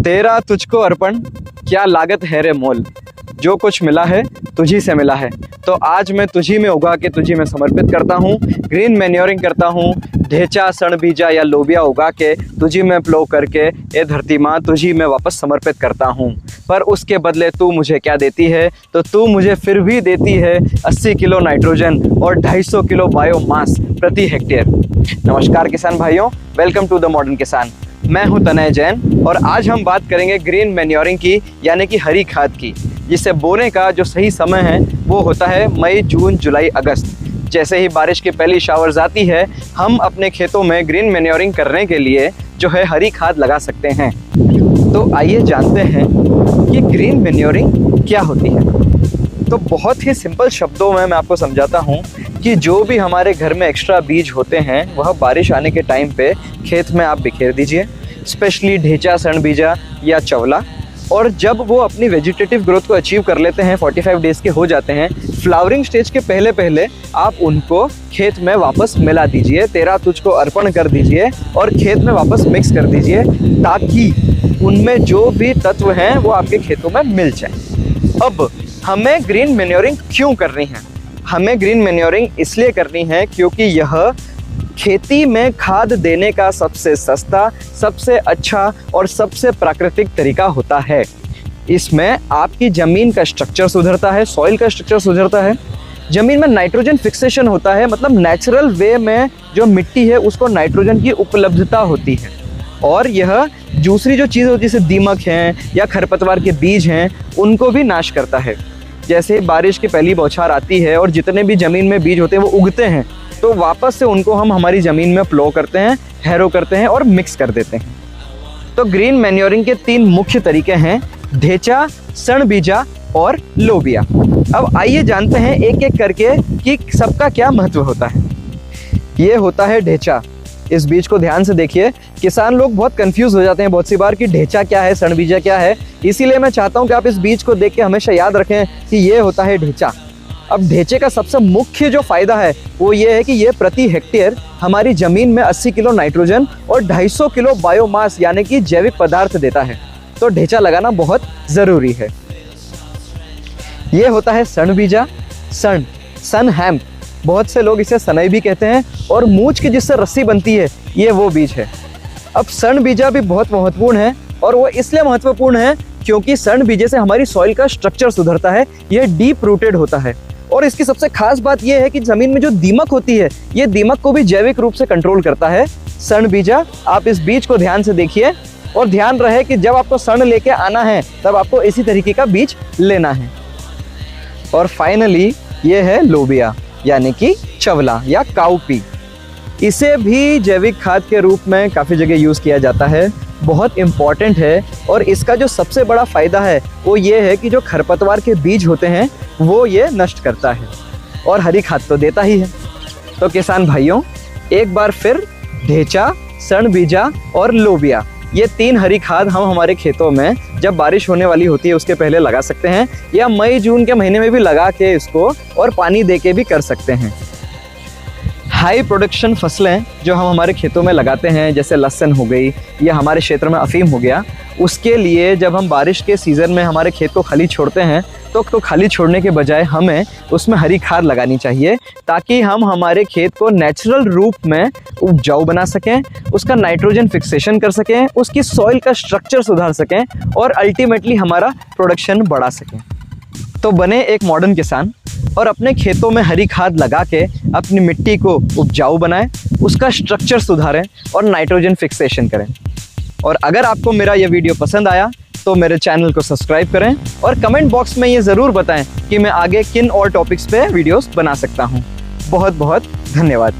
तेरा तुझको अर्पण, क्या लागत है रे मोल। जो कुछ मिला है तुझी से मिला है, तो आज मैं तुझी में उगा के तुझी में समर्पित करता हूँ। ग्रीन मैन्योरिंग करता हूँ, ढेचा, सण बीजा या लोबिया उगा के तुझी में प्लो करके ये धरती माँ तुझी में वापस समर्पित करता हूँ। पर उसके बदले तू मुझे क्या देती है, तो तू मुझे फिर भी देती है 80 किलो नाइट्रोजन और 250 किलो बायोमास प्रति हेक्टेयर। नमस्कार किसान भाइयों, वेलकम टू द मॉडर्न किसान। मैं हूं तनय जैन और आज हम बात करेंगे ग्रीन मैन्योरिंग की, यानी कि हरी खाद की, जिसे बोने का जो सही समय है वो होता है मई, जून, जुलाई, अगस्त। जैसे ही बारिश की पहली शावर्स आती है, हम अपने खेतों में ग्रीन मैन्योरिंग करने के लिए जो है हरी खाद लगा सकते हैं। तो आइए जानते हैं कि ग्रीन मैन्योरिंग क्या होती है। तो बहुत ही सिंपल शब्दों में मैं आपको समझाता हूँ कि जो भी हमारे घर में एक्स्ट्रा बीज होते हैं वह बारिश आने के टाइम पे खेत में आप बिखेर दीजिए, स्पेशली ढेचा, सण बीजा या चवला। और जब वो अपनी वेजिटेटिव ग्रोथ को अचीव कर लेते हैं, 45 डेज़ के हो जाते हैं, फ्लावरिंग स्टेज के पहले पहले आप उनको खेत में वापस मिला दीजिए। तेरा तुझको अर्पण कर दीजिए और खेत में वापस मिक्स कर दीजिए, ताकि उनमें जो भी तत्व हैं वो आपके खेतों में मिल जाए। अब हमें ग्रीन मैन्योरिंग क्यों करनी है? हमें ग्रीन मैन्योरिंग इसलिए करनी है क्योंकि यह खेती में खाद देने का सबसे सस्ता, सबसे अच्छा और सबसे प्राकृतिक तरीका होता है। इसमें आपकी ज़मीन का स्ट्रक्चर सुधरता है, सॉइल का स्ट्रक्चर सुधरता है, ज़मीन में नाइट्रोजन फिक्सेशन होता है, मतलब नेचुरल वे में जो मिट्टी है उसको नाइट्रोजन की उपलब्धता होती है। और यह दूसरी जो चीज़ होती है, जैसे दीमक हैं या खरपतवार के बीज हैं, उनको भी नाश करता है। जैसे बारिश की पहली बौछार आती है और जितने भी ज़मीन में बीज होते हैं वो उगते हैं, तो वापस से उनको हम हमारी ज़मीन में प्लो करते हैं, हैरो करते हैं और मिक्स कर देते हैं। तो ग्रीन मैन्योरिंग के 3 मुख्य तरीके हैं, ढेचा, सण बीजा और लोबिया। अब आइए जानते हैं एक एक करके कि सबका क्या महत्व होता है। ये होता है ढेचा। इस बीज को ध्यान से देखिए। किसान लोग बहुत कंफ्यूज हो जाते हैं बहुत सी बार कि ढेचा क्या है, सण बीजा क्या है। इसीलिए मैं चाहता हूँ कि आप इस बीज को देख के हमेशा याद रखें कि ये होता है ढेचा। अब ढेचे का सबसे मुख्य जो फायदा है वो ये है कि ये प्रति हेक्टेयर हमारी जमीन में 80 किलो नाइट्रोजन और 250 किलो बायोमास यानी कि जैविक पदार्थ देता है। तो ढेचा लगाना बहुत ज़रूरी है। ये होता है सण बीजा, सन हैम्प, बहुत से लोग इसे सनई भी कहते हैं, और मूंछ की जिससे रस्सी बनती है ये वो बीज है। अब सण बीजा भी बहुत महत्वपूर्ण है, और वो इसलिए महत्वपूर्ण है क्योंकि सण बीजे से हमारी सॉइल का स्ट्रक्चर सुधरता है, ये डीप रूटेड होता है। और इसकी सबसे खास बात यह है कि ज़मीन में जो दीमक होती है, ये दीमक को भी जैविक रूप से कंट्रोल करता है। सण बीजा, आप इस बीज को ध्यान से देखिए और ध्यान रहे कि जब आपको सण लेके आना है तब आपको इसी तरीके का बीज लेना है। और फाइनली ये है लोबिया, यानी कि चवला या काउपी। इसे भी जैविक खाद के रूप में काफ़ी जगह यूज़ किया जाता है, बहुत इम्पॉर्टेंट है। और इसका जो सबसे बड़ा फ़ायदा है वो ये है कि जो खरपतवार के बीज होते हैं वो ये नष्ट करता है, और हरी खाद तो देता ही है। तो किसान भाइयों, एक बार फिर ढेचा, सण बीजा और लोबिया, ये 3 हरी खाद हम हमारे खेतों में जब बारिश होने वाली होती है उसके पहले लगा सकते हैं, या मई जून के महीने में भी लगा के इसको और पानी दे के भी कर सकते हैं। हाई प्रोडक्शन फसलें जो हम हमारे खेतों में लगाते हैं, जैसे लहसुन हो गई या हमारे क्षेत्र में अफीम हो गया, उसके लिए जब हम बारिश के सीज़न में हमारे खेत को खाली छोड़ते हैं तो खाली छोड़ने के बजाय हमें उसमें हरी खाद लगानी चाहिए, ताकि हम हमारे खेत को नेचुरल रूप में उपजाऊ बना सकें, उसका नाइट्रोजन फिक्सेशन कर सकें, उसकी सॉइल का स्ट्रक्चर सुधार सकें और अल्टीमेटली हमारा प्रोडक्शन बढ़ा सकें। तो बने एक मॉडर्न किसान और अपने खेतों में हरी खाद लगा के अपनी मिट्टी को उपजाऊ बनाएं, उसका स्ट्रक्चर सुधारें और नाइट्रोजन फिक्सेशन करें। और अगर आपको मेरा ये वीडियो पसंद आया तो मेरे चैनल को सब्सक्राइब करें और कमेंट बॉक्स में ये ज़रूर बताएं कि मैं आगे किन और टॉपिक्स पे वीडियोस बना सकता हूँ। बहुत बहुत धन्यवाद।